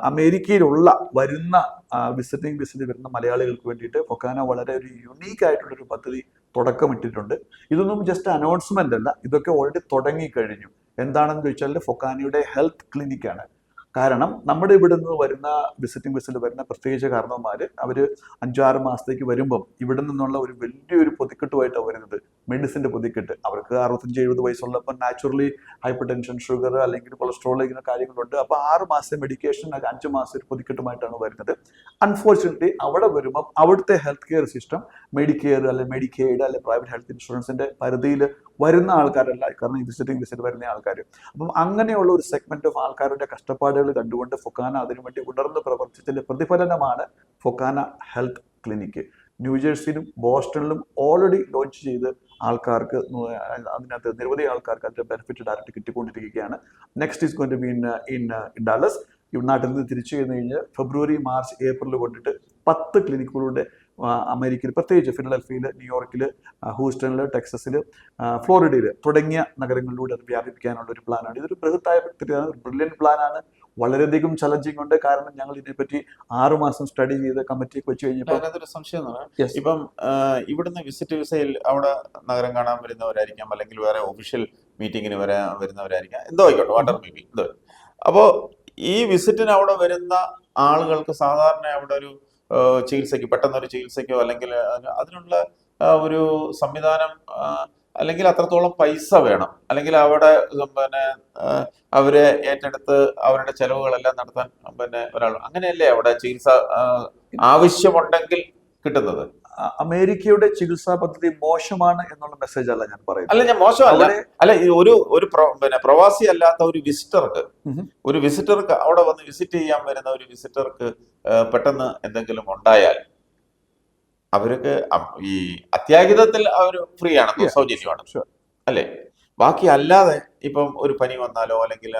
അമേരിക്കയിലുള്ള വരുന്ന വിസിറ്റ് വരുന്ന മലയാളികൾക്ക് വേണ്ടിയിട്ട് ഫൊക്കാന വളരെ ഒരു യുണീക്ക് ആയിട്ടുള്ളൊരു പദ്ധതി തുടക്കമിട്ടിട്ടുണ്ട്. ഇതൊന്നും ജസ്റ്റ് അനൗൺസ്മെന്റ് അല്ല, ഇതൊക്കെ ഓൾറെഡി തുടങ്ങിക്കഴിഞ്ഞു. എന്താണെന്ന് ചോദിച്ചാൽ ഫൊക്കാനയുടെ ഹെൽത്ത് ക്ലിനിക്കാണ്. കാരണം നമ്മുടെ ഇവിടെ നിന്ന് വരുന്ന വിസിറ്റിംഗ് വിസിൽ വരുന്ന പ്രത്യേകിച്ച് കാരണവന്മാർ അവർ 5-6 മാസത്തേക്ക് വരുമ്പം ഇവിടെ നിന്നുള്ള ഒരു വലിയൊരു പൊതിക്കെട്ടുമായിട്ടാണ് വരുന്നത്. മെഡിസിൻ്റെ പൊതിക്കെട്ട്. അവർക്ക് 65-70 വയസ്സുള്ളപ്പോൾ നാച്ചുറലി ഹൈപ്പർ ടെൻഷൻ, ഷുഗർ അല്ലെങ്കിൽ കൊളസ്ട്രോൾ ഇങ്ങനെ കാര്യങ്ങളുണ്ട്. അപ്പോൾ 6 മാസം മെഡിക്കേഷൻ, 5 മാസം ഒരു പൊതിക്കെട്ടുമായിട്ടാണ് വരുന്നത്. അൺഫോർച്ചുനേറ്റ്ലി അവിടെ വരുമ്പം അവിടുത്തെ ഹെൽത്ത് കെയർ സിസ്റ്റം മെഡിക്കെയർ അല്ലെങ്കിൽ മെഡിക്കെയ്ഡ് അല്ലെങ്കിൽ പ്രൈവറ്റ് ഹെൽത്ത് ഇൻഷുറൻസിൻ്റെ പരിധിയിൽ വരുന്ന ആൾക്കാരല്ല, കാരണം ഈ വിസിറ്റ് വരുന്ന ആൾക്കാർ. അപ്പം അങ്ങനെയുള്ള ഒരു സെഗ്മെന്റ് ഓഫ് ആൾക്കാരുടെ കഷ്ടപ്പാടുകൾ കണ്ടുകൊണ്ട് ഫൊക്കാന അതിനുവേണ്ടി ഉണർന്ന് പ്രവർത്തിച്ചതിന്റെ പ്രതിഫലനമാണ് ഫൊക്കാന ഹെൽത്ത് ക്ലിനിക്ക്. ന്യൂജേഴ്സിയിലും ബോസ്റ്റണിലും ഓൾറെഡി ലോഞ്ച് ചെയ്ത് ആൾക്കാർക്ക് അതിനകത്ത് നിരവധി ആൾക്കാർക്ക് അതിന്റെ ബെനിഫിറ്റ് ഡയറക്റ്റ് കിട്ടിക്കൊണ്ടിരിക്കുകയാണ്. Next is going to be in Dallas. നാട്ടിൽ നിന്ന് തിരിച്ചു കഴിഞ്ഞ് ഫെബ്രുവരി, മാർച്ച്, ഏപ്രിൽ കൊണ്ടിട്ട് 10 ക്ലിനിക്കുകളുടെ അമേരിക്കയിൽ, പ്രത്യേകിച്ച് ഫിലഡൽഫിയയിൽ, ന്യൂയോർക്കിൽ, ഹൂസ്റ്റണിൽ, ടെക്സസിൽ, ഫ്ലോറിഡയിൽ തുടങ്ങിയ നഗരങ്ങളിലൂടെ അത് വ്യാപിപ്പിക്കാനുള്ള ഒരു പ്ലാനാണ്. ഇതൊരു ബൃഹത്തായ പദ്ധതിയാണ്, ഒരു ബ്രില്യൻ പ്ലാനാണ്. വളരെയധികം ചലഞ്ചിങ് ഉണ്ട്. കാരണം ഞങ്ങൾ ഇതിനെപ്പറ്റി 6 മാസം സ്റ്റഡി ചെയ്ത് കമ്മിറ്റിയൊക്കെ വെച്ച് കഴിഞ്ഞപ്പോൾ അതിനകത്തൊരു സംശയം എന്ന് പറഞ്ഞാൽ, ഇപ്പം ഇവിടുന്ന് വിസിറ്റ് വിസയിൽ അവിടെ നഗരം കാണാൻ വരുന്നവരായിരിക്കാം, അല്ലെങ്കിൽ വേറെ ഒഫീഷ്യൽ മീറ്റിങ്ങിന് വരുന്നവരായിരിക്കാം, എന്തോ ആയിക്കോട്ടെ, വാട്ടർ മേ ബി എന്തോ. അപ്പോൾ ഈ വിസിറ്റിന് അവിടെ വരുന്ന ആളുകൾക്ക് സാധാരണ അവിടെ ഒരു ചികിത്സയ്ക്ക്, പെട്ടെന്നൊരു ചികിത്സയ്ക്കോ അല്ലെങ്കിൽ അതിനുള്ള ഒരു സംവിധാനം, അല്ലെങ്കിൽ അത്രത്തോളം പൈസ വേണം, അല്ലെങ്കിൽ അവിടെ പിന്നെ അവരെ ഏറ്റെടുത്ത് അവരുടെ ചെലവുകളെല്ലാം നടത്താൻ ഒരാൾ, അങ്ങനെയല്ലേ അവിടെ ചികിത്സ ആവശ്യമുണ്ടെങ്കിൽ കിട്ടുന്നത്? അമേരിക്കയുടെ ചികിത്സാ പദ്ധതി മോശമാണ് എന്നുള്ള മെസ്സേജ് അല്ല ഞാൻ പറയുന്നത്. അല്ല, ഞാൻ മോശമല്ല. അല്ല, ഒരു പ്രവാസി അല്ലാത്ത ഒരു വിസിറ്റർക്ക് അവിടെ വന്ന് വിസിറ്റ് ചെയ്യാൻ വരുന്ന ഒരു വിസിറ്റർക്ക് പെട്ടെന്ന് എന്തെങ്കിലും ഉണ്ടായാൽ അവർക്ക് ഈ അത്യാഹിതത്തിൽ അവർ ഫ്രീ ആണ്, സൗജന്യമാണ് അല്ലേ? ബാക്കി അല്ലാതെ ഇപ്പം ഒരു പനി വന്നാലോ അല്ലെങ്കിൽ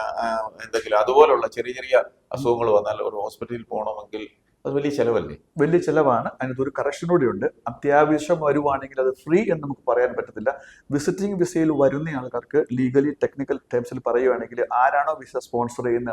എന്തെങ്കിലും അതുപോലുള്ള ചെറിയ ചെറിയ അസുഖങ്ങൾ വന്നാലോ ഒരു ഹോസ്പിറ്റലിൽ പോകണമെങ്കിൽ അത് വലിയ ചിലവല്ലേ? വലിയ ചിലവാണ്. അതിനകത്തൊരു കറക്ഷൻ കൂടി ഉണ്ട്. അത്യാവശ്യം വരുവാണെങ്കിൽ അത് ഫ്രീ എന്ന് നമുക്ക് പറയാൻ പറ്റത്തില്ല. വിസിറ്റിംഗ് വിസയിൽ വരുന്ന ആൾക്കാർക്ക് ലീഗലി ടെക്നിക്കൽ ടേംസിൽ പറയുകയാണെങ്കിൽ ആരാണോ വിസ സ്പോൺസർ ചെയ്യുന്ന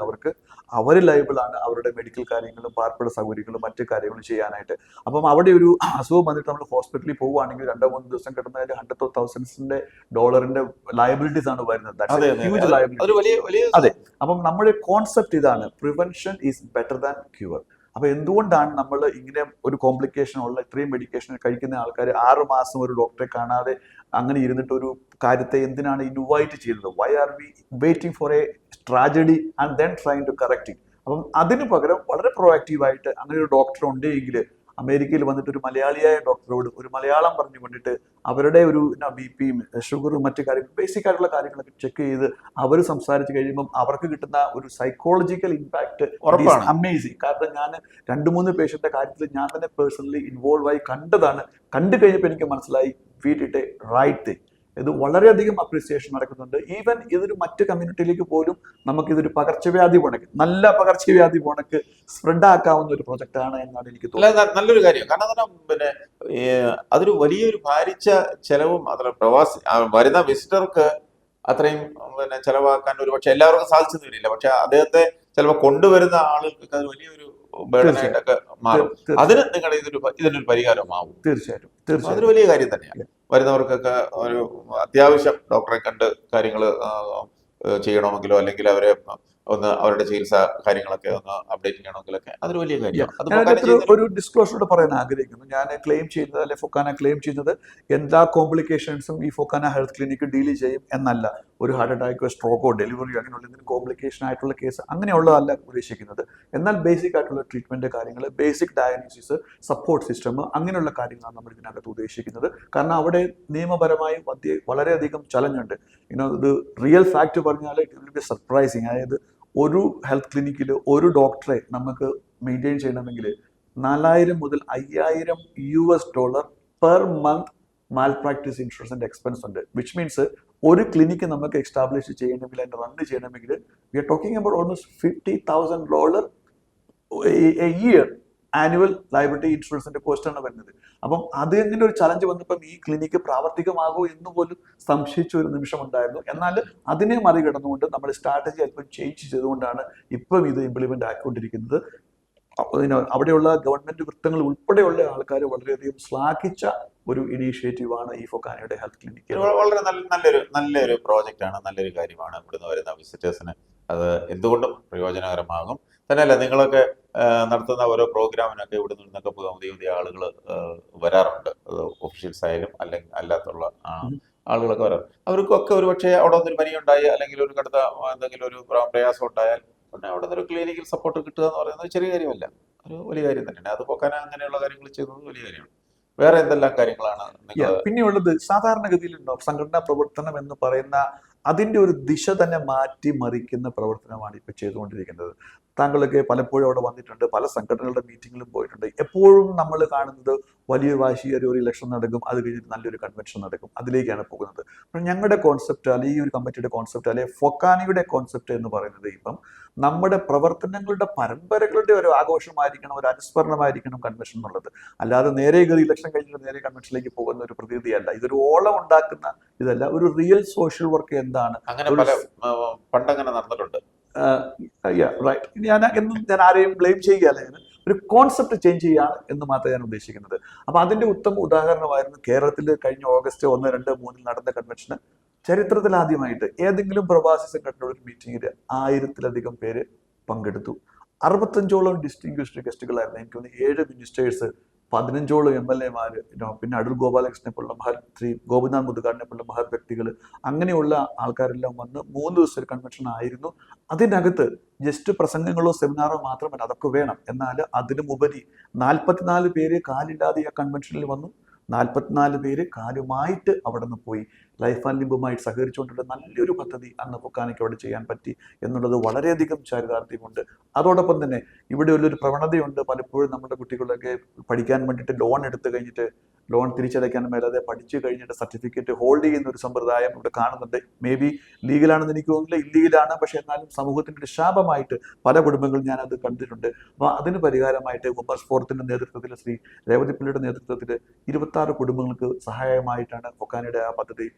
അവർ ലയബിളാണ് അവരുടെ മെഡിക്കൽ കാര്യങ്ങളും പാർപ്പിട സൗകര്യങ്ങളും മറ്റു കാര്യങ്ങളും ചെയ്യാനായിട്ട്. അപ്പം അവിടെ ഒരു അസുഖം വന്നിട്ട് നമ്മൾ ഹോസ്പിറ്റലിൽ പോവുകയാണെങ്കിൽ 2-3 ദിവസം കിട്ടുന്നതിൽ $100,000 ലയബിലിറ്റീസ് ആണ് വരുന്നത്. Huge liability. അതെ. അപ്പം നമ്മുടെ കോൺസെപ്റ്റ് ഇതാണ്, prevention is better than cure. അപ്പൊ എന്തുകൊണ്ടാണ് നമ്മൾ ഇങ്ങനെ ഒരു കോംപ്ലിക്കേഷൻ ഉള്ള ഇത്രയും മെഡിക്കേഷൻ കഴിക്കുന്ന ആൾക്കാർ 6 മാസം ഒരു ഡോക്ടറെ കാണാതെ അങ്ങനെ ഇരുന്നിട്ട് ഒരു കാര്യത്തെ എന്തിനാണ് ഇൻവൈറ്റ് ചെയ്യുന്നത്? Why are we waiting for a tragedy and then trying to correct it? അപ്പം അതിന് പകരം വളരെ പ്രൊആക്റ്റീവായിട്ട് അങ്ങനെ ഒരു ഡോക്ടർ ഉണ്ടെങ്കിൽ അമേരിക്കയിൽ വന്നിട്ട് ഒരു മലയാളിയായ ഡോക്ടറോട് ഒരു മലയാളം പറഞ്ഞു കൊണ്ടിട്ട് അവരുടെ ഒരു ബിപിയും ഷുഗറും മറ്റു കാര്യങ്ങളും ബേസിക് ആയിട്ടുള്ള കാര്യങ്ങളൊക്കെ ചെക്ക് ചെയ്ത് അവർ സംസാരിച്ച് കഴിയുമ്പം അവർക്ക് കിട്ടുന്ന ഒരു സൈക്കോളജിക്കൽ ഇമ്പാക്ട് അമേസിങ്. കാരണം ഞാൻ 2-3 പേഷ്യന്റെ കാര്യത്തിൽ ഞാൻ തന്നെ പേഴ്സണലി ഇൻവോൾവ് ആയി കണ്ടു കഴിഞ്ഞപ്പോൾ എനിക്ക് മനസ്സിലായി we did a right thing. ഇത് വളരെയധികം അപ്രീസിയേഷൻ നടക്കുന്നുണ്ട്. ഈവൻ ഇതൊരു മറ്റ് കമ്മ്യൂണിറ്റിയിലേക്ക് പോലും നമുക്കിതൊരു നല്ല പകർച്ചവ്യാധി പോണക്ക് സ്പ്രെഡ് ആക്കാവുന്ന ഒരു പ്രൊജക്ട് ആണ് എന്നാണ് എനിക്ക് തോന്നുന്നത്. നല്ലൊരു കാര്യം. കാരണം അതൊരു വലിയൊരു ഭാരിച്ച ചെലവും അത്ര പ്രവാസി വരുന്ന വിസിറ്റർക്ക് അത്രയും ചെലവാക്കാൻ ഒരു പക്ഷെ എല്ലാവർക്കും സാധിച്ചെന്ന് വരില്ല. പക്ഷെ അദ്ദേഹത്തെ ചിലപ്പോൾ കൊണ്ടുവരുന്ന ആളുകൾക്ക് അത് വലിയൊരു ബേർഡനായിട്ടൊക്കെ മാറും. അതിന് നിങ്ങൾ ഇതിനൊരു പരിഹാരമാവും. തീർച്ചയായിട്ടും അതൊരു വലിയ കാര്യം തന്നെയാണ്. വരുന്നവർക്കൊക്കെ ഒരു അത്യാവശ്യം ഡോക്ടറെ കണ്ട് കാര്യങ്ങൾ ചെയ്യണമെങ്കിലോ അല്ലെങ്കിൽ അവരെ ഒന്ന് അവരുടെ ചികിത്സ കാര്യങ്ങളൊക്കെ ഒന്ന് അപ്ഡേറ്റ് ചെയ്യണമെങ്കിലൊക്കെ അതൊരു വലിയ കാര്യമാണ്. ഒരു ഡിസ്ക്ലോഷറോട് പറയാൻ ആഗ്രഹിക്കുന്നു. ഞാൻ ക്ലെയിം ചെയ്യുന്നത് അല്ലെ ഫൊക്കാന ക്ലെയിം ചെയ്യുന്നത് എല്ലാ കോംപ്ലിക്കേഷൻസും ഈ ഫൊക്കാന ഹെൽത്ത് ക്ലിനിക്ക് ഡീൽ ചെയ്യും എന്നല്ല. ഒരു ഹാർട്ട് അറ്റാക്കോ സ്ട്രോക്കോ ഡെലിവറിയോ അങ്ങനെയുള്ള എന്തെങ്കിലും കോംപ്ലിക്കേഷൻ ആയിട്ടുള്ള കേസ് അങ്ങനെയുള്ളതല്ല ഉദ്ദേശിക്കുന്നത്. എന്നാൽ ബേസിക് ആയിട്ടുള്ള ട്രീറ്റ്മെന്റ് കാര്യങ്ങൾ, ബേസിക് ഡയഗ്നോസിസ്, സപ്പോർട്ട് സിസ്റ്റം, അങ്ങനെയുള്ള കാര്യങ്ങളാണ് നമ്മൾ ഇതിനകത്ത് ഉദ്ദേശിക്കുന്നത്. കാരണം അവിടെ നിയമപരമായി വളരെയധികം ചലഞ്ചുണ്ട്. ഇത് റിയൽ ഫാക്ട് പറഞ്ഞാൽ ഇറ്റ് വിൽ ബി സർപ്രൈസിങ്. അതായത് ഒരു ഹെൽത്ത് ക്ലിനിക്കിൽ ഒരു ഡോക്ടറെ നമുക്ക് മെയിൻറ്റെയിൻ ചെയ്യണമെങ്കിൽ $4,000 മുതൽ $5,000 പെർ മന്ത് മാൽ പ്രാക്ടീസ് ഇൻഷുറൻസിന്റെ എക്സ്പെൻസ് ഉണ്ട്. വിച്ച് മീൻസ് ഒരു ക്ലിനിക്ക് നമുക്ക് എസ്റ്റാബ്ലിഷ് ചെയ്യണമെങ്കിൽ അതിന്റെ റൺ ചെയ്യണമെങ്കിൽ we are talking about almost $50,000 a year annual liability ഇൻഷുറൻസിന്റെ കോസ്റ്റ് ആണ് വരുന്നത്. അപ്പം അത് എങ്ങനെ ഒരു ചലഞ്ച് വന്നപ്പം ഈ ക്ലിനിക്ക് പ്രാവർത്തികമാകോ എന്ന് പോലും സംശയിച്ച ഒരു നിമിഷം ഉണ്ടായിരുന്നു. എന്നാൽ അതിനെ മറികടന്നുകൊണ്ട് നമ്മൾ സ്ട്രാറ്റജി അല്പം ചേഞ്ച് ചെയ്തുകൊണ്ടാണ് ഇപ്പം ഇത് ഇംപ്ലിമെന്റ് ആക്കിക്കൊണ്ടിരിക്കുന്നത്. അവിടെയുള്ള ഗവൺമെന്റ് വൃത്തങ്ങൾ ഉൾപ്പെടെയുള്ള ആൾക്കാർ വളരെയധികം ശ്ലാഘിച്ച ഒരു ഇനീഷ്യേറ്റീവാണ് ഈ ഫൊക്കാനയുടെ ഹെൽത്ത് ക്ലിനിക്ക്. വളരെ നല്ലൊരു പ്രോജക്റ്റ് ആണ്, നല്ലൊരു കാര്യമാണ്. ഇവിടുന്ന് വരുന്ന വിസിറ്റേഴ്സിന് അത് എന്തുകൊണ്ടും പ്രയോജനകരമാകും. തന്നെയല്ല, നിങ്ങളൊക്കെ നടത്തുന്ന ഓരോ പ്രോഗ്രാമിനൊക്കെ ഇവിടെ നിന്നൊക്കെ പുതിയ ആളുകൾ വരാറുണ്ട്. അത് ഒഫീഷ്യൽസ് ആയാലും അല്ലെങ്കിൽ അല്ലാത്തുള്ള ആളുകളൊക്കെ വരാറ്. അവർക്കൊക്കെ ഒരു പക്ഷേ അവിടെ ഒന്നൊരു പനി ഉണ്ടായി അല്ലെങ്കിൽ ഒരു കടുത്ത എന്തെങ്കിലും ഒരു പ്രയാസം ഉണ്ടായാൽ പിന്നെ അവിടെ നിന്നൊരു ക്ലിനിക്കൽ സപ്പോർട്ട് കിട്ടുക എന്ന് പറയുന്നത് ചെറിയ കാര്യമല്ല, ഒരു വലിയ കാര്യം തന്നെയാണ്. അത് പൊക്കാൻ അങ്ങനെയുള്ള കാര്യങ്ങൾ ചെയ്യുന്നത് വലിയ കാര്യമാണ്. വേറെ എന്തെല്ലാം കാര്യങ്ങളാണ് പിന്നെയുള്ളത്? സാധാരണഗതിയിലുണ്ടോ സംഘടനാ പ്രവർത്തനം എന്ന് പറയുന്ന അതിന്റെ ഒരു ദിശ തന്നെ മാറ്റി മറിക്കുന്ന പ്രവർത്തനമാണ് ഇപ്പൊ ചെയ്തുകൊണ്ടിരിക്കുന്നത്. താങ്കളൊക്കെ പലപ്പോഴും അവിടെ വന്നിട്ടുണ്ട്, പല സംഘടനകളുടെ മീറ്റിങ്ങിലും പോയിട്ടുണ്ട്. എപ്പോഴും നമ്മൾ കാണുന്നത് വലിയ വാശിയേറിയ ഒരു ഇലക്ഷൻ നടക്കും, അത് കഴിഞ്ഞിട്ട് നല്ലൊരു കൺവെൻഷൻ നടക്കും, അതിലേക്കാണ് പോകുന്നത്. അപ്പോൾ ഞങ്ങളുടെ കോൺസെപ്റ്റ് അല്ലെങ്കിൽ ഈ ഒരു കമ്മിറ്റിയുടെ കോൺസെപ്റ്റ് അല്ലെങ്കിൽ ഫൊക്കാനയുടെ കോൺസെപ്റ്റ് എന്ന് പറയുന്നത് ഇപ്പം നമ്മുടെ പ്രവർത്തനങ്ങളുടെ പരമ്പരകളുടെ ഒരു ആഘോഷമായിരിക്കണം, ഒരു അനുസ്മരണമായിരിക്കണം കൺവെൻഷൻ എന്നുള്ളത്. അല്ലാതെ നേരെ ഗതി ഇലക്ഷൻ കഴിഞ്ഞിട്ട് നേരെ കൺവെൻഷനിലേക്ക് പോകുന്ന ഒരു പ്രതീതിയല്ല. ഇതൊരു ഓളം ഉണ്ടാക്കുന്ന ഇതല്ല, ഒരു റിയൽ സോഷ്യൽ വർക്ക് എന്താണ് പണ്ടങ്ങനെ നടന്നിട്ടുണ്ട്. ഞാൻ ആരെയും ബ്ലെയിം ചെയ്യുകയല്ല, ഒരു കോൺസെപ്റ്റ് ചേഞ്ച് ചെയ്യാണ് എന്ന് മാത്രമേ ഞാൻ ഉദ്ദേശിക്കുന്നത്. അപ്പൊ അതിന്റെ ഉത്തമ ഉദാഹരണമായിരുന്നു കേരളത്തിൽ കഴിഞ്ഞ ഓഗസ്റ്റ് 1, 2, 3 നടന്ന കൺവെൻഷന്. ചരിത്രത്തിൽ ആദ്യമായിട്ട് ഏതെങ്കിലും പ്രവാസി സംഘടനയുടെ ഒരു മീറ്റിംഗിൽ 1000-ലധികം പേര് പങ്കെടുത്തു. 65ഓളം ഡിസ്റ്റിംഗ്വിഷ്ഡ് ഗസ്റ്റുകളായിരുന്നു. എനിക്ക് തോന്നുന്നു 7 മിനിസ്റ്റേഴ്സ്, 15ഓളം MLA-മാർ, പിന്നെ അടൂർ ഗോപാലകൃഷ്ണനെ പോലുള്ള ശ്രീ ഗോപിനാഥ് മുതുകാടിനെ പോലുള്ള മഹത് വ്യക്തികൾ, അങ്ങനെയുള്ള ആൾക്കാരെല്ലാം വന്ന് 3 ദിവസം ഒരു കൺവെൻഷൻ ആയിരുന്നു. അതിനകത്ത് ജസ്റ്റ് പ്രസംഗങ്ങളോ സെമിനാറോ മാത്രമല്ല, അതൊക്കെ വേണം. എന്നാൽ അതിനുമുപരി 44 പേര് കാലില്ലാതെ ആ കൺവെൻഷനിൽ വന്നു. 44 പേര് കാലുമായിട്ട് അവിടെ നിന്ന് പോയി. ലൈഫ് ആൻഡ് ലിംബുമായിട്ട് സഹകരിച്ചുകൊണ്ടുള്ള നല്ലൊരു പദ്ധതി അന്ന് ഫൊക്കാനയ്ക്ക് അവിടെ ചെയ്യാൻ പറ്റി എന്നുള്ളത് വളരെയധികം ചാരിതാർത്ഥ്യമുണ്ട്. അതോടൊപ്പം തന്നെ ഇവിടെ ഉള്ളൊരു പ്രവണതയുണ്ട്. പലപ്പോഴും നമ്മുടെ കുട്ടികളൊക്കെ പഠിക്കാൻ വേണ്ടിയിട്ട് ലോൺ എടുത്തു കഴിഞ്ഞിട്ട് ലോൺ തിരിച്ചടയ്ക്കാൻ മേലാതെ പഠിച്ചു കഴിഞ്ഞിട്ട് സർട്ടിഫിക്കറ്റ് ഹോൾഡ് ചെയ്യുന്ന ഒരു സമ്പ്രദായം ഇവിടെ കാണുന്നുണ്ട്. മേ ബി ലീഗലാണെന്ന് എനിക്ക് തോന്നുന്നില്ല, ഇല്ലീഗലാണ്. പക്ഷെ എന്നാലും സമൂഹത്തിൻ്റെ ഒരു ശാപമായിട്ട് പല കുടുംബങ്ങളും ഞാനത് കണ്ടിട്ടുണ്ട്. അപ്പോൾ അതിന് പരിഹാരമായിട്ട് വുമൻസ് ഫോറത്തിന്റെ നേതൃത്വത്തിൽ, ശ്രീ രേവതി പിള്ളയുടെ നേതൃത്വത്തിൽ 26 കുടുംബങ്ങൾക്ക് സഹായമായിട്ടാണ് ഫൊക്കാനയുടെ ആ പദ്ധതി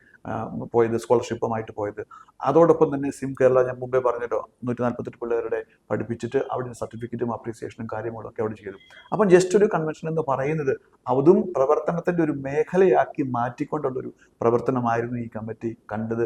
പോയത്, സ്കോളർഷിപ്പുമായിട്ട് പോയത്. അതോടൊപ്പം തന്നെ സിം കേരള, ഞാൻ മുമ്പേ പറഞ്ഞല്ലോ, 148 പിള്ളേരുടെ പഠിപ്പിച്ചിട്ട് അവിടെ സർട്ടിഫിക്കറ്റും അപ്രീസിയേഷനും കാര്യങ്ങളും ഒക്കെ അവിടെ ചെയ്തു. അപ്പം ജസ്റ്റ് ഒരു കൺവെൻഷൻ എന്ന് പറയുന്നത് അതും പ്രവർത്തനത്തിന്റെ ഒരു മേഖലയാക്കി മാറ്റിക്കൊണ്ടുള്ളൊരു പ്രവർത്തനമായിരുന്നു ഈ കമ്മിറ്റി കണ്ടത്,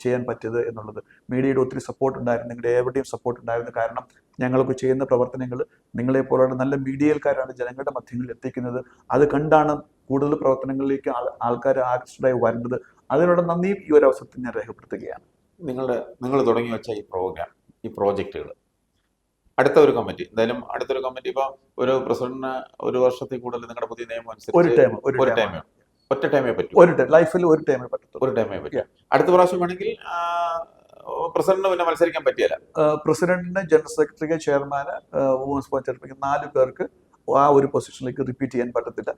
ചെയ്യാൻ പറ്റിയത് എന്നുള്ളത്. മീഡിയയുടെ ഒത്തിരി സപ്പോർട്ട് ഉണ്ടായിരുന്നു, നിങ്ങളുടെ എവിടെയും സപ്പോർട്ട് ഉണ്ടായിരുന്നു. കാരണം ഞങ്ങളൊക്കെ ചെയ്യുന്ന പ്രവർത്തനങ്ങൾ നിങ്ങളെപ്പോലുള്ള നല്ല മീഡിയക്കാരാണ് ജനങ്ങളുടെ മധ്യങ്ങളിൽ എത്തിക്കുന്നത്. അത് കണ്ടാണ് കൂടുതൽ പ്രവർത്തനങ്ങളിലേക്ക് ആൾക്കാർ ആകർഷകരായി വരുന്നത്. അതിനോട് നന്ദിയും ഈ ഒരു അവസരത്തിൽ ഞാൻ രേഖപ്പെടുത്തുകയാണ്. നിങ്ങൾ തുടങ്ങി വെച്ച ഈ പ്രോഗ്രാം, ഈ പ്രോജക്റ്റുകൾ, അടുത്ത ഒരു കമ്മിറ്റി, എന്തായാലും അടുത്തൊരു കമ്മിറ്റി ഇപ്പൊ ഒരു പ്രസിഡന്റിന് 1 വർഷത്തിൽ കൂടുതൽ നിങ്ങളുടെ പുതിയ നിയമം അനുസരിച്ച് ഒറ്റ ടൈമേ പറ്റൂ. ലൈഫിൽ ഒരു ടൈമേ പറ്റൂ. അടുത്ത പ്രാവശ്യം വേണമെങ്കിൽ പ്രസിഡന്റിന് പിന്നെ മത്സരിക്കാൻ പറ്റിയല്ല. പ്രസിഡന്റിന്, ജനറൽ സെക്രട്ടറിക്ക്, ചെയർമാന്, വുമൻസ് പഞ്ചായത്ത് 4 പേർക്ക് ആ ഒരു പൊസിഷനിലേക്ക് റിപ്പീറ്റ് ചെയ്യാൻ പറ്റത്തില്ല.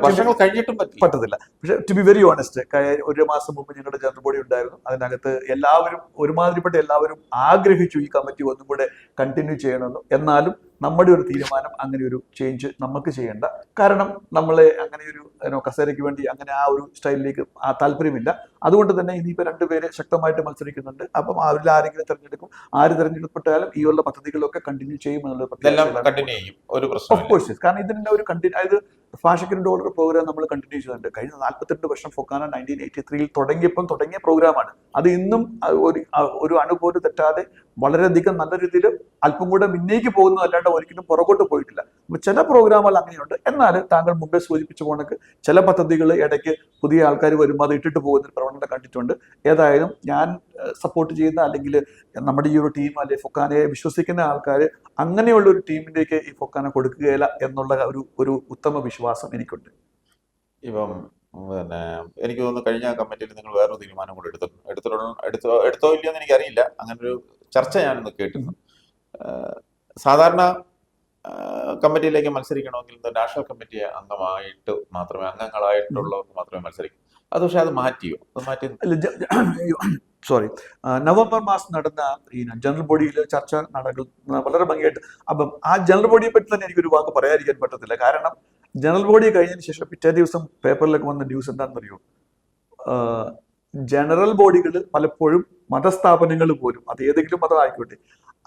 വർഷങ്ങൾ കഴിഞ്ഞിട്ടും പറ്റത്തില്ല. പക്ഷെ ടു ബി വെരി ഓണസ്റ്റ്, 1 മാസം മുമ്പ് ഞങ്ങളുടെ ജനറൽ ബോഡി ഉണ്ടായിരുന്നു. അതിനകത്ത് എല്ലാവരും, ഒരുമാതിരിപ്പെട്ട എല്ലാവരും ആഗ്രഹിച്ചു ഈ കമ്മിറ്റി ഒന്നും കൂടെ കണ്ടിന്യൂ ചെയ്യണമെന്ന്. എന്നാലും നമ്മുടെ ഒരു തീരുമാനം അങ്ങനെ ഒരു ചേഞ്ച് നമുക്ക് ചെയ്യേണ്ട. കാരണം നമ്മളെ അങ്ങനെ ഒരു കസേരയ്ക്ക് വേണ്ടി അങ്ങനെ ആ ഒരു സ്റ്റൈലിലേക്ക് താല്പര്യമില്ല. അതുകൊണ്ട് തന്നെ ഇനിയിപ്പോൾ 2 പേര് ശക്തമായിട്ട് മത്സരിക്കുന്നുണ്ട്. അപ്പം അവരിൽ ആരെങ്കിലും തിരഞ്ഞെടുക്കും. ആര് തിരഞ്ഞെടുപ്പെട്ടാലും ഈ ഉള്ള പദ്ധതികളൊക്കെ കണ്ടിന്യൂ ചെയ്യും എന്നുള്ളത്. കാരണം ഇതിന്റെ ഒരു അതായത് $500 പ്രോഗ്രാം നമ്മൾ കണ്ടിന്യൂ ചെയ്യുന്നുണ്ട്. കഴിഞ്ഞ 42 വർഷം ഫൊക്കാന 1983 തുടങ്ങിയ പ്രോഗ്രാമാണ്. അത് ഇന്നും ഒരു അണുപോലും തെറ്റാതെ വളരെയധികം നല്ല രീതിയിൽ അല്പം കൂടെ മുന്നേക്ക് പോകുന്നു, അല്ലാണ്ട് ഒരിക്കലും പുറകോട്ട് പോയിട്ടില്ല. ചില പ്രോഗ്രാമുകൾ അങ്ങനെയുണ്ട്. എന്നാൽ താങ്കൾ മുമ്പേ സൂചിപ്പിച്ച പോണക്ക് ചില പദ്ധതികൾ ഇടയ്ക്ക് പുതിയ ആൾക്കാർ വരുമ്പോൾ അത് ഇട്ടിട്ട് പോകുന്ന പ്രവണത കണ്ടിട്ടുണ്ട്. ഏതായാലും ഞാൻ സപ്പോർട്ട് ചെയ്യുന്ന അല്ലെങ്കിൽ നമ്മുടെ ഈ ഒരു ടീം അല്ലെ ഫൊക്കാനയെ വിശ്വസിക്കുന്ന ആൾക്കാർ അങ്ങനെയുള്ള ഒരു ടീമിലേക്ക് ഈ ഫൊക്കാന കൊടുക്കുകയില്ല എന്നുള്ള ഒരു ഉത്തമ വിശ്വാസം എനിക്കുണ്ട്. ഇപ്പം പിന്നെ എനിക്ക് തോന്നുന്നു കഴിഞ്ഞ കമ്മിറ്റിയിൽ നിങ്ങൾ വേറൊരു തീരുമാനം കൂടെ എടുത്തോ ഇല്ലയോ എന്ന് എനിക്കറിയില്ല. അങ്ങനൊരു ചർച്ച ഞാനിന്ന് കേട്ടിരുന്നു. സാധാരണ കമ്മിറ്റിയിലേക്ക് മത്സരിക്കണമെങ്കിൽ നാഷണൽ കമ്മിറ്റി അംഗങ്ങളായിട്ടുള്ളവർക്ക് മാത്രമേ മത്സരിക്കൂ. അത് പക്ഷെ അത് മാറ്റിയോ? അത് മാറ്റി സോറി, നവംബർ മാസം നടന്ന ഈ ജനറൽ ബോഡിയിൽ ചർച്ച നടക്കുന്ന വളരെ ഭംഗിയായിട്ട്. അപ്പം ആ ജനറൽ ബോഡിയെ പറ്റി തന്നെ എനിക്കൊരു വാക്ക് പറയാതിരിക്കാൻ പറ്റത്തില്ല. കാരണം ജനറൽ ബോഡി കഴിഞ്ഞതിന് ശേഷം പിറ്റേ ദിവസം പേപ്പറിലൊക്കെ വന്ന ന്യൂസ് എന്താണെന്നറിയോ? ജനറൽ ബോഡികൾ പലപ്പോഴും മതസ്ഥാപനങ്ങൾ പോലും, അത് ഏതെങ്കിലും മതം ആയിക്കോട്ടെ,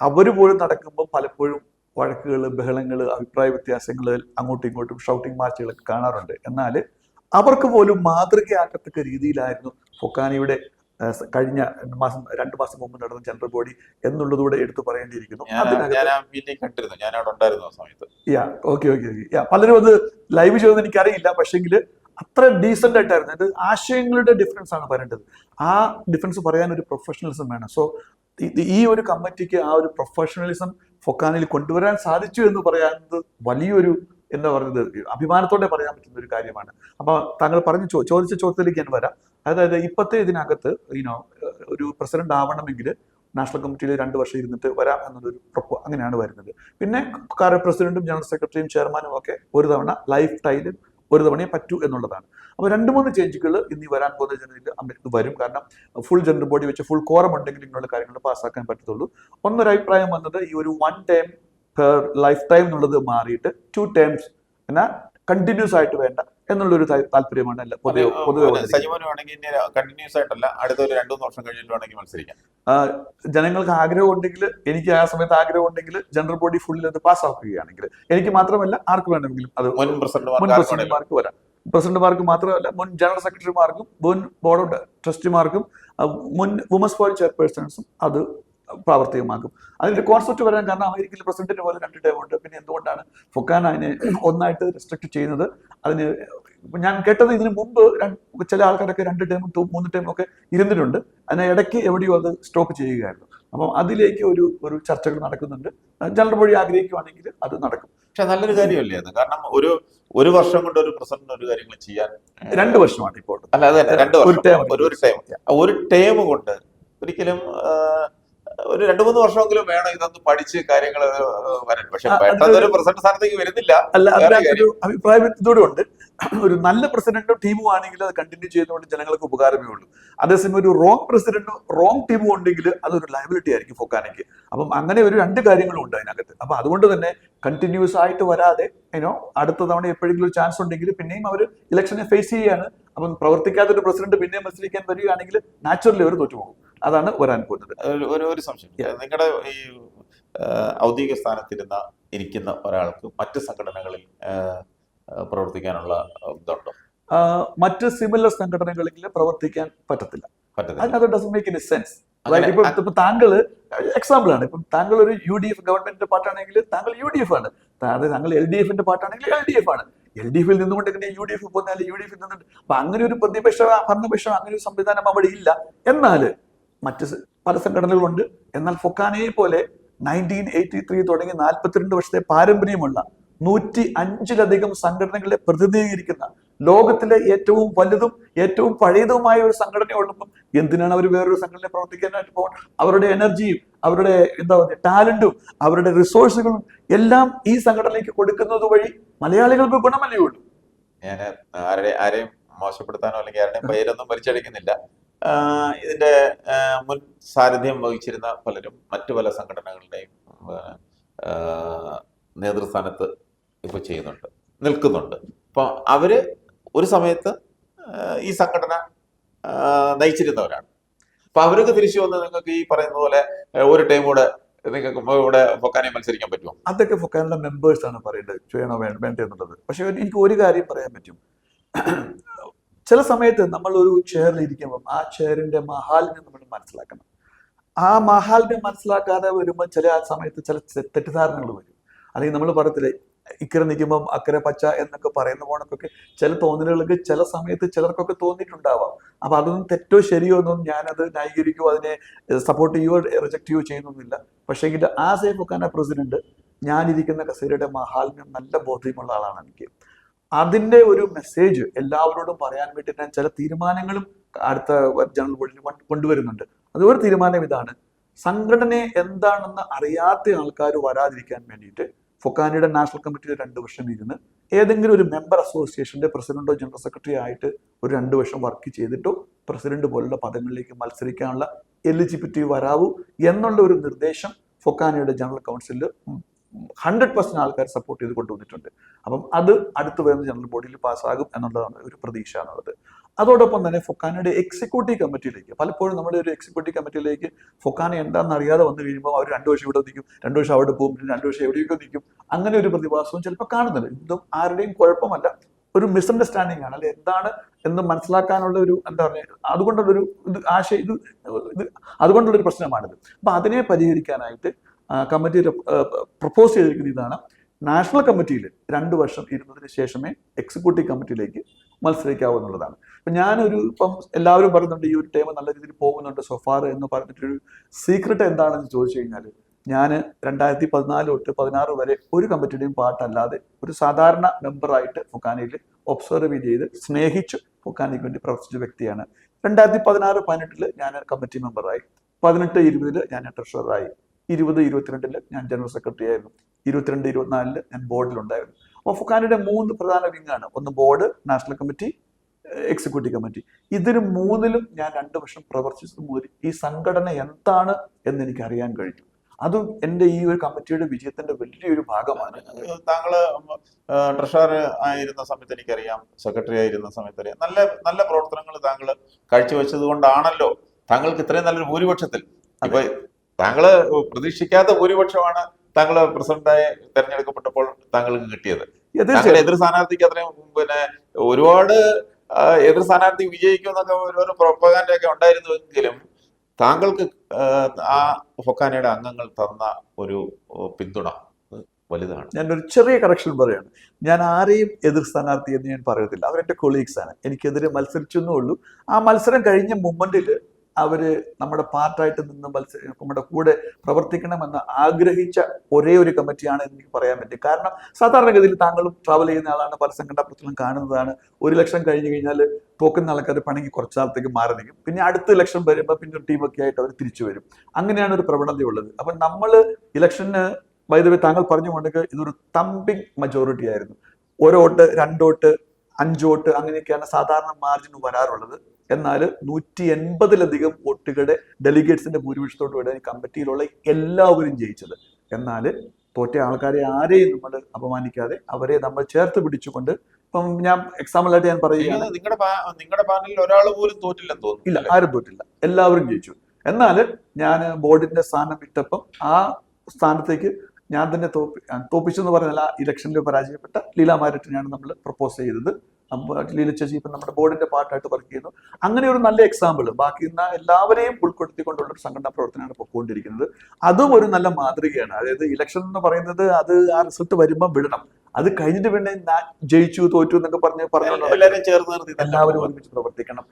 അവർ പോലും നടക്കുമ്പോൾ പലപ്പോഴും വഴക്കുകൾ, ബഹളങ്ങൾ, അഭിപ്രായ വ്യത്യാസങ്ങൾ, അങ്ങോട്ടും ഇങ്ങോട്ടും ഷൗട്ടിംഗ് മാർച്ചുകളൊക്കെ കാണാറുണ്ട്. എന്നാൽ അവർക്ക് പോലും മാതൃകയാക്കത്തക്ക രീതിയിലായിരുന്നു ഫൊക്കാനയുടെ കഴിഞ്ഞ മാസം 2 മാസം മുമ്പ് നടന്ന ജനറൽ ബോഡി എന്നുള്ളതുകൂടെ എടുത്തു പറയേണ്ടിയിരിക്കുന്നു. പലരും അത് ലൈവ് ചെയ്തെന്ന് എനിക്കറിയില്ല, പക്ഷെങ്കിൽ അത്ര ഡീസന്റ് ആയിട്ടായിരുന്നു. അത് ആശയങ്ങളുടെ ഡിഫറൻസ് ആണ് പറയേണ്ടത്. ആ ഡിഫറൻസ് പറയാൻ ഒരു പ്രൊഫഷണലിസം വേണം. സോ ഈ ഒരു കമ്മിറ്റിക്ക് ആ ഒരു പ്രൊഫഷണലിസം ഫൊക്കാനയിൽ കൊണ്ടുവരാൻ സാധിച്ചു എന്ന് പറയാവുന്നത് വലിയൊരു, എന്താ പറയുന്നത്, അഭിമാനത്തോടെ പറയാൻ പറ്റുന്ന ഒരു കാര്യമാണ്. അപ്പൊ താങ്കൾ ചോദിച്ച ചോദ്യത്തിലേക്ക് ഞാൻ വരാം. അതായത് ഇപ്പോഴത്തെ ഇതിനകത്ത് ഒരു പ്രസിഡന്റ് ആവണമെങ്കിൽ നാഷണൽ കമ്മിറ്റിയിൽ 2 വർഷം ഇരുന്നിട്ട് വരാം എന്നൊരു അങ്ങനെയാണ് വരുന്നത്. പിന്നെ പ്രസിഡന്റും ജനറൽ സെക്രട്ടറിയും ചെയർമാനും ഒക്കെ ഒരു തവണ ലൈഫ് ടൈമിൽ ഒരു തവണയെ പറ്റൂ എന്നുള്ളതാണ്. അപ്പോൾ 2-3 ചേഞ്ചുകൾ ഇനി വരാൻ പോകുന്ന ജനറൽ വരും. കാരണം ഫുൾ ജനറൽ ബോഡി വെച്ച് ഫുൾ കോറം ഉണ്ടെങ്കിൽ ഇങ്ങനെയുള്ള കാര്യങ്ങൾ പാസ്സാക്കാൻ പറ്റത്തുള്ളൂ. ഒന്നൊരഭിപ്രായം വന്നത് ഈ ഒരു 1 ടൈം പെർ ലൈഫ് ടൈം എന്നുള്ളത് മാറിയിട്ട് 2 ടൈംസ് എന്നാൽ കണ്ടിന്യൂസ് ആയിട്ട് വേണ്ട എന്നുള്ളൊരു താല്പര്യമാണ് പൊതുവെ. കണ്ടിന്യൂസ് ആയിട്ടല്ല, അടുത്തൊരു 2-3 വർഷം കഴിഞ്ഞിട്ട് വേണമെങ്കിൽ മത്സരിക്കാം. ജനങ്ങൾക്ക് ആഗ്രഹം ഉണ്ടെങ്കിൽ, എനിക്ക് ആ സമയത്ത് ആഗ്രഹം ഉണ്ടെങ്കിൽ ജനറൽ ബോഡി ഫുള്ളിൽ അത് പാസ്സാക്കുകയാണെങ്കിൽ, എനിക്ക് മാത്രമല്ല ആർക്ക് വേണമെങ്കിലും, അത് മുൻ പ്രസിഡന്റുമാർക്ക് വരാം. പ്രസിഡന്റുമാർക്ക് മാത്രമല്ല, മുൻ ജനറൽ സെക്രട്ടറിമാർക്കും മുൻ ബോർഡ് ഓഫ് ട്രസ്റ്റിമാർക്കും മുൻ വുമൻസ് ഫോറം ചെയർപേഴ്സൺസും അത് പ്രാവർത്തികമാക്കും. അതിന്റെ കോൺസെപ്റ്റ് വരാൻ കാരണം അമേരിക്കയിൽ പ്രസിഡന്റിന് പോലെ 2 ടൈം ഉണ്ട്. പിന്നെ എന്തുകൊണ്ടാണ് ഫൊക്കാന അതിനെ ഒന്നായിട്ട് റെസ്ട്രിക്ട് ചെയ്യുന്നത്? അതിന് ഞാൻ കേട്ടത് ഇതിന് മുമ്പ് ചില ആൾക്കാരൊക്കെ 2 ടൈമും 3 ടൈമും ഒക്കെ ഇരുന്നിട്ടുണ്ട്. അതിനെ ഇടയ്ക്ക് എവിടെയോ അത് സ്റ്റോപ്പ് ചെയ്യുകയായിരുന്നു. അപ്പം അതിലേക്ക് ഒരു ചർച്ചകൾ നടക്കുന്നുണ്ട്. ജനറൽ ബോഡി ആഗ്രഹിക്കുവാണെങ്കിൽ അത് നടക്കും. പക്ഷെ നല്ലൊരു കാര്യമല്ലേ അത്? കാരണം ഒരു വർഷം കൊണ്ട് ഒരു പ്രസിഡന്റ് ഒരു കാര്യങ്ങൾ ചെയ്യാൻ 2 വർഷമാണ് ഇപ്പോൾ. അല്ല, അതല്ല, 2 വർഷം ഒരു ടൈം കൊണ്ട് ഒരിക്കലും ഒരു 2-3 വർഷമെങ്കിലും വേണം ഇതൊന്ന് പഠിച്ച് കാര്യങ്ങൾ വരാൻ. പക്ഷെ പെട്ടെന്ന് ഒരു പ്രസിഡന്റ് സ്ഥാനത്തേക്ക് വരുന്നില്ല. അല്ല, അതിനൊരു അഭിപ്രായം ഇതോടെ ഉണ്ട്. ഒരു നല്ല പ്രസിഡന്റും ടീമും ആണെങ്കിൽ അത് കണ്ടിന്യൂ ചെയ്യുന്നതുകൊണ്ട് ജനങ്ങൾക്ക് ഉപകാരമേ ഉള്ളൂ. അതേസമയം ഒരു റോങ് പ്രസിഡന്റും റോങ് ടീമും ഉണ്ടെങ്കിൽ അതൊരു ലയബിലിറ്റി ആയിരിക്കും ഫൊക്കാനയ്ക്ക്. അപ്പം അങ്ങനെ ഒരു 2 കാര്യങ്ങളും ഉണ്ട് അതിനകത്ത്. അപ്പൊ അതുകൊണ്ട് തന്നെ കണ്ടിന്യൂസ് ആയിട്ട് വരാതെ അടുത്ത തവണ എപ്പോഴെങ്കിലും ഒരു ചാൻസ് ഉണ്ടെങ്കിൽ പിന്നെയും അവർ ഇലക്ഷനെ ഫേസ് ചെയ്യാണ്. അപ്പം പ്രവർത്തിക്കാത്തൊരു പ്രസിഡന്റ് പിന്നെയും മത്സരിക്കാൻ വരികയാണെങ്കിൽ നാച്ചുറലി അവർ തോറ്റുപോകും. അതാണ് വരാൻ പോകുന്നത്. ഒരു സംശയം, നിങ്ങളുടെ ഈ ഔദ്യോഗിക ഇരിക്കുന്ന ഒരാൾക്ക് മറ്റ് സംഘടനകളിൽ പ്രവർത്തിക്കാനുള്ള ഇതുണ്ടോ? മറ്റ് സിമിലർ സംഘടനകളിൽ പ്രവർത്തിക്കാൻ പറ്റത്തില്ല. അതിനകത്ത് ഡസന്റ് മേക്ക് എനി സെൻസ്. ഇപ്പൊ താങ്കള് എക്സാമ്പിൾ ആണ്. ഇപ്പം താങ്കൾ ഒരു UDF ഗവൺമെന്റിന്റെ പാർട്ടാണെങ്കിൽ താങ്കൾ UDF ആണ്. താങ്കൾ LDFന്റെ പാർട്ടാണെങ്കിൽ LDF ആണ്. LDFിൽ നിന്നുകൊണ്ട് എങ്ങനെ UDF പോകുന്നാൽ UDFിൽ നിന്നുണ്ട്. അപ്പൊ അങ്ങനെ ഒരു ഭരണപക്ഷം അങ്ങനെ ഒരു സംവിധാനം അവിടെ ഇല്ല. എന്നാല് മറ്റ് പല സംഘടനകളുണ്ട്. എന്നാൽ ഫൊക്കാനയെ പോലെ 1983 തുടങ്ങി 42 വർഷത്തെ പാരമ്പര്യമുള്ള 105-ലധികം സംഘടനകളെ പ്രതിനിധീകരിക്കുന്ന ലോകത്തിലെ ഏറ്റവും വലുതും ഏറ്റവും പഴയതുമായ ഒരു സംഘടന ഉള്ളപ്പം എന്തിനാണ് അവർ വേറൊരു സംഘടനയെ പ്രവർത്തിക്കാനായിട്ട് പോകുന്നത്? അവരുടെ എനർജിയും അവരുടെ ടാലന്റും അവരുടെ റിസോഴ്സുകളും എല്ലാം ഈ സംഘടനയ്ക്ക് കൊടുക്കുന്നത് വഴി മലയാളികൾക്ക് ഗുണമല്ലേ ഉള്ളൂ. ഞാൻ ആരെയും മോശപ്പെടുത്താനോ അല്ലെങ്കിൽ ആരുടെയും പേരൊന്നും വലിച്ചടിക്കുന്നില്ല. ഇതിന്റെ മുൻ സാരഥ്യം വഹിച്ചിരുന്ന പലരും മറ്റു പല സംഘടനകളുടെയും നേതൃസ്ഥാനത്ത് ഇപ്പൊ നിൽക്കുന്നുണ്ട്. അപ്പൊ അവര് ഒരു സമയത്ത് ഈ സംഘടന നയിച്ചിരുന്നവരാണ്. അപ്പൊ അവരൊക്കെ തിരിച്ചു വന്ന് നിങ്ങൾക്ക് ഈ പറയുന്ന പോലെ ഒരു ടൈം കൂടെ നിങ്ങൾക്ക് ഇവിടെ ഫൊക്കാനെ മത്സരിക്കാൻ പറ്റുമോ? അതൊക്കെ ഫൊക്കാനയുടെ മെമ്പേഴ്സ് ആണ് പറയേണ്ടത്, ചെയ്യണോ വേണ്ട എന്നുള്ളത്. പക്ഷെ എനിക്ക് ഒരു കാര്യം പറയാൻ പറ്റും. ചില സമയത്ത് നമ്മൾ ഒരു ചെയറിൽ ഇരിക്കുമ്പോൾ ആ ചെയറിന്റെ മഹാത്മ്യം നമ്മൾ മനസ്സിലാക്കണം. ആ മഹാത്മ്യം മനസ്സിലാക്കാതെ വരുമ്പോൾ ചില സമയത്ത് ചില തെറ്റിദ്ധാരണകൾ വരും. അല്ലെങ്കിൽ നമ്മൾ പറയത്തില്ലേ, ഇക്കരെ നിൽക്കുമ്പം അക്കരെ പച്ച എന്നൊക്കെ പറയുന്ന പോണക്കൊക്കെ ചില തോന്നലുകൾക്ക് ചില സമയത്ത് ചിലർക്കൊക്കെ തോന്നിയിട്ടുണ്ടാവാം. അപ്പൊ അതൊന്നും തെറ്റോ ശരിയോ ഒന്നും ഞാനത് ന്യായീകരിക്കുകയോ അതിനെ സപ്പോർട്ട് ചെയ്യുകയോ റിജക്ട് ചെയ്യുകയോ ചെയ്യുന്നൊന്നുമില്ല. പക്ഷേങ്കിൽ ആസ് എ ഫൊക്കാന പ്രസിഡന്റ് ഞാനിരിക്കുന്ന കസേരയുടെ മഹാത്മ്യം നല്ല ബോധ്യമുള്ള ആളാണ് എനിക്ക്. അതിന്റെ ഒരു മെസ്സേജ് എല്ലാവരോടും പറയാൻ വേണ്ടി ഞാൻ ചില തീരുമാനങ്ങളും അടുത്ത ജനറൽ ബോഡിയിൽ കൊണ്ടുവരുന്നുണ്ട്. അതൊരു തീരുമാനം ഇതാണ്: സംഘടനയെ എന്താണെന്ന് അറിയാത്ത ആൾക്കാർ വരാതിരിക്കാൻ വേണ്ടിയിട്ട് ഫൊക്കാനയുടെ നാഷണൽ കമ്മിറ്റിയിൽ 2 വർഷം ഇരുന്ന് ഏതെങ്കിലും ഒരു മെമ്പർ അസോസിയേഷന്റെ പ്രസിഡന്റോ ജനറൽ സെക്രട്ടറി ആയിട്ട് ഒരു 2 വർഷം വർക്ക് ചെയ്തിട്ടോ പ്രസിഡന്റ് പോലുള്ള പദങ്ങളിലേക്ക് മത്സരിക്കാനുള്ള എലിജിബിലിറ്റി വരാവൂ എന്നുള്ള ഒരു നിർദ്ദേശം ഫൊക്കാനയുടെ ജനറൽ കൗൺസിലിൽ 100% ആൾക്കാർ സപ്പോർട്ട് ചെയ്ത് കൊണ്ടുവന്നിട്ടുണ്ട്. അപ്പം അത് അടുത്ത് വരുന്ന ജനറൽ ബോഡിയിൽ പാസ്സാകും എന്നുള്ളതാണ് ഒരു പ്രതീക്ഷ എന്നുള്ളത്. അതോടൊപ്പം തന്നെ ഫൊക്കാനയുടെ എക്സിക്യൂട്ടീവ് കമ്മിറ്റിയിലേക്ക്, പലപ്പോഴും നമ്മുടെ ഒരു എക്സിക്യൂട്ടീവ് കമ്മിറ്റിയിലേക്ക് ഫൊക്കാന എന്താണെന്ന് അറിയാതെ വന്നു കഴിയുമ്പോൾ അവർ 2 വർഷം ഇവിടെ നിൽക്കും, 2 വർഷം അവിടെ പോകും, 2 വർഷം എവിടെയൊക്കെ നിൽക്കും. അങ്ങനെ ഒരു പ്രതിഭാസവും ചിലപ്പോൾ കാണുന്നുണ്ട്. ഇതും ആരുടെയും കുഴപ്പമല്ല, ഒരു മിസ്അണ്ടർസ്റ്റാൻഡിങ് ആണ്, അല്ലെ എന്താണ് എന്ന് മനസ്സിലാക്കാനുള്ള ഒരു എന്താ പറയുക, അതുകൊണ്ടുള്ളൊരു ഇത് ആശയം ഇത് അതുകൊണ്ടുള്ളൊരു പ്രശ്നമാണിത്. അപ്പൊ അതിനെ പരിഹരിക്കാനായിട്ട് കമ്മിറ്റി പ്രപ്പോസ് ചെയ്തിരിക്കുന്ന ഇതാണ്, നാഷണൽ കമ്മിറ്റിയിൽ 2 വർഷം ഇരുന്നതിന് ശേഷമേ എക്സിക്യൂട്ടീവ് കമ്മിറ്റിയിലേക്ക് മത്സരിക്കാവൂ എന്നുള്ളതാണ്. ഇപ്പം എല്ലാവരും പറയുന്നുണ്ട് ഈ ഒരു ടൈം നല്ല രീതിയിൽ പോകുന്നുണ്ട് സോഫാർ എന്ന് പറഞ്ഞിട്ടൊരു സീക്രട്ട് എന്താണെന്ന് ചോദിച്ചു കഴിഞ്ഞാൽ, ഞാൻ 2014 തൊട്ട് 16 വരെ ഒരു കമ്മിറ്റിയുടെയും പാർട്ടല്ലാതെ ഒരു സാധാരണ മെമ്പറായിട്ട് ഫൊക്കാനയിൽ ഒബ്സർവ് ചെയ്ത് സ്നേഹിച്ച് ഫൊക്കാനയ്ക്ക് വേണ്ടി പ്രവർത്തിച്ച വ്യക്തിയാണ്. 2016-18 ഞാൻ കമ്മിറ്റി മെമ്പറായി, 18-20 ഞാൻ ട്രഷററായി, 20-22 ഞാൻ ജനറൽ സെക്രട്ടറി ആയിരുന്നു, 22-24 ഞാൻ ബോർഡിലുണ്ടായിരുന്നു. അപ്പോൾ ഫൊക്കാനയുടെ 3 പ്രധാന വിങ്ങാണ്, ഒന്ന് board, national committee, executive committee. ഇതിന് 3ലും ഞാൻ 2 വർഷം പ്രവർത്തിച്ചത് മുതൽ ഈ സംഘടന എന്താണ് എന്ന് എനിക്ക് അറിയാൻ കഴിഞ്ഞു. അതും എൻ്റെ ഈ ഒരു കമ്മിറ്റിയുടെ വിജയത്തിന്റെ വലിയൊരു ഭാഗമാണ്. താങ്കള് ട്രഷറർ ആയിരുന്ന സമയത്ത് എനിക്കറിയാം, സെക്രട്ടറി ആയിരുന്ന സമയത്ത് അറിയാം, നല്ല നല്ല പ്രവർത്തനങ്ങൾ താങ്കൾ കാഴ്ചവെച്ചത് കൊണ്ടാണല്ലോ താങ്കൾക്ക് ഇത്രയും നല്ലൊരു ഭൂരിപക്ഷത്തിൽ, ഇപ്പൊ താങ്കള് പ്രതീക്ഷിക്കാത്ത ഭൂരിപക്ഷമാണ് താങ്കൾ പ്രസിഡന്റായി തെരഞ്ഞെടുക്കപ്പെട്ടപ്പോൾ താങ്കൾക്ക് കിട്ടിയത്. താങ്കളുടെ എതിർ സ്ഥാനാർത്ഥിക്ക് അത്രയും ഒരുപാട് എതിർ സ്ഥാനാർത്ഥി വിജയിക്കും എന്നൊക്കെ ഓരോ പ്രൊപ്പഗാൻഡ ഒക്കെ ഉണ്ടായിരുന്നുവെങ്കിലും താങ്കൾക്ക് ആ ഫൊക്കാനയുടെ അംഗങ്ങൾ തന്ന ഒരു പിന്തുണ വലുതാണ്. ഞാനൊരു ചെറിയ കറക്ഷൻ പറയാണ്, ഞാൻ ആരെയും എതിർ സ്ഥാനാർത്ഥി എന്ന് ഞാൻ പറയത്തില്ല, അവരെൻ്റെ കൊളീഗ്സ് ആണ്. എനിക്കെതിരെ മത്സരിച്ചെന്നേ ഉള്ളൂ. ആ മത്സരം കഴിഞ്ഞ മൊമെന്റിൽ അവര് നമ്മുടെ പാർട്ടായിട്ട് നിന്ന് നമ്മുടെ കൂടെ പ്രവർത്തിക്കണമെന്ന് ആഗ്രഹിച്ച ഒരേ ഒരു കമ്മിറ്റിയാണ് എനിക്ക് പറയാൻ പറ്റും. കാരണം സാധാരണഗതിയിൽ താങ്കളും ട്രാവൽ ചെയ്യുന്ന ആളാണ്, പല സംഘടനാ പ്രവർത്തനം കാണുന്നതാണ്. 1 ലക്ഷം കഴിഞ്ഞ് കഴിഞ്ഞാൽ തോക്കുന്ന ആൾക്കാർ പണിക്ക് കുറച്ച് നാളത്തേക്ക് മാറി നിൽക്കും, പിന്നെ അടുത്ത ഇലക്ഷൻ വരുമ്പോൾ പിന്നെ ടീമൊക്കെ ആയിട്ട് അവർ തിരിച്ചു വരും. അങ്ങനെയാണ് ഒരു പ്രവണതയുള്ളത്. അപ്പം നമ്മൾ ഇലക്ഷന് വൈദ്യുതി താങ്കൾ പറഞ്ഞുകൊണ്ടെങ്കിൽ ഇതൊരു തമ്പിങ് മജോറിറ്റി ആയിരുന്നു. 1 വോട്ട്, 2 വോട്ട്, 5 വോട്ട് അങ്ങനെയൊക്കെയാണ് സാധാരണ മാർജിൻ വരാറുള്ളത്. എന്നാൽ 180-ലധികം വോട്ടുകളുടെ ഡെലിഗേറ്റ്സിന്റെ ഭൂരിപക്ഷത്തോടുകൂടെ കമ്മിറ്റിയിലുള്ള എല്ലാവരും ജയിച്ചത്. എന്നാൽ തോറ്റ ആൾക്കാരെ ആരെയും നമ്മൾ അപമാനിക്കാതെ അവരെ നമ്മൾ ചേർത്ത് പിടിച്ചുകൊണ്ട്, ഇപ്പം ഞാൻ എക്സാമ്പിളായിട്ട് ഞാൻ പറയുകയാണ്, നിങ്ങളുടെ പാനലിൽ ഒരാൾ പോലും തോറ്റില്ലെന്ന് തോന്നുന്നു. ഇല്ല, ആരും തോറ്റില്ല, എല്ലാവരും ജയിച്ചു. എന്നാൽ ഞാൻ ബോർഡിന്റെ സ്ഥാനം വിട്ടപ്പം ആ സ്ഥാനത്തേക്ക് ഞാൻ തന്നെ തോപ്പിച്ചെന്ന് പറഞ്ഞാൽ ആ ഇലക്ഷനിൽ പരാജയപ്പെട്ട ലീല മാരറ്റിനെയാണ് നമ്മൾ പ്രപ്പോസ് ചെയ്തത്. ലീല ചേച്ചി ഇപ്പം നമ്മുടെ ബോർഡിന്റെ പാർട്ടായിട്ട് വർക്ക് ചെയ്യുന്നു. അങ്ങനെ ഒരു നല്ല എക്സാമ്പിൾ ബാക്കി എല്ലാവരെയും ഉൾപ്പെടുത്തിക്കൊണ്ടുള്ള ഒരു സംഘടനാ പ്രവർത്തനമാണ് പൊയ്ക്കൊണ്ടിരിക്കുന്നത്. അതും ഒരു നല്ല മാതൃകയാണ്. അതായത് ഇലക്ഷൻ എന്ന് പറയുന്നത് അത് ആ റിസൾട്ട് വരുമ്പോൾ വിടണം, അത് കഴിഞ്ഞിട്ട് പിന്നെ ജയിച്ചു തോറ്റു എന്നൊക്കെ പറഞ്ഞുകൊണ്ട് എല്ലാവരും ഒരുമിച്ച് പ്രവർത്തിക്കണം.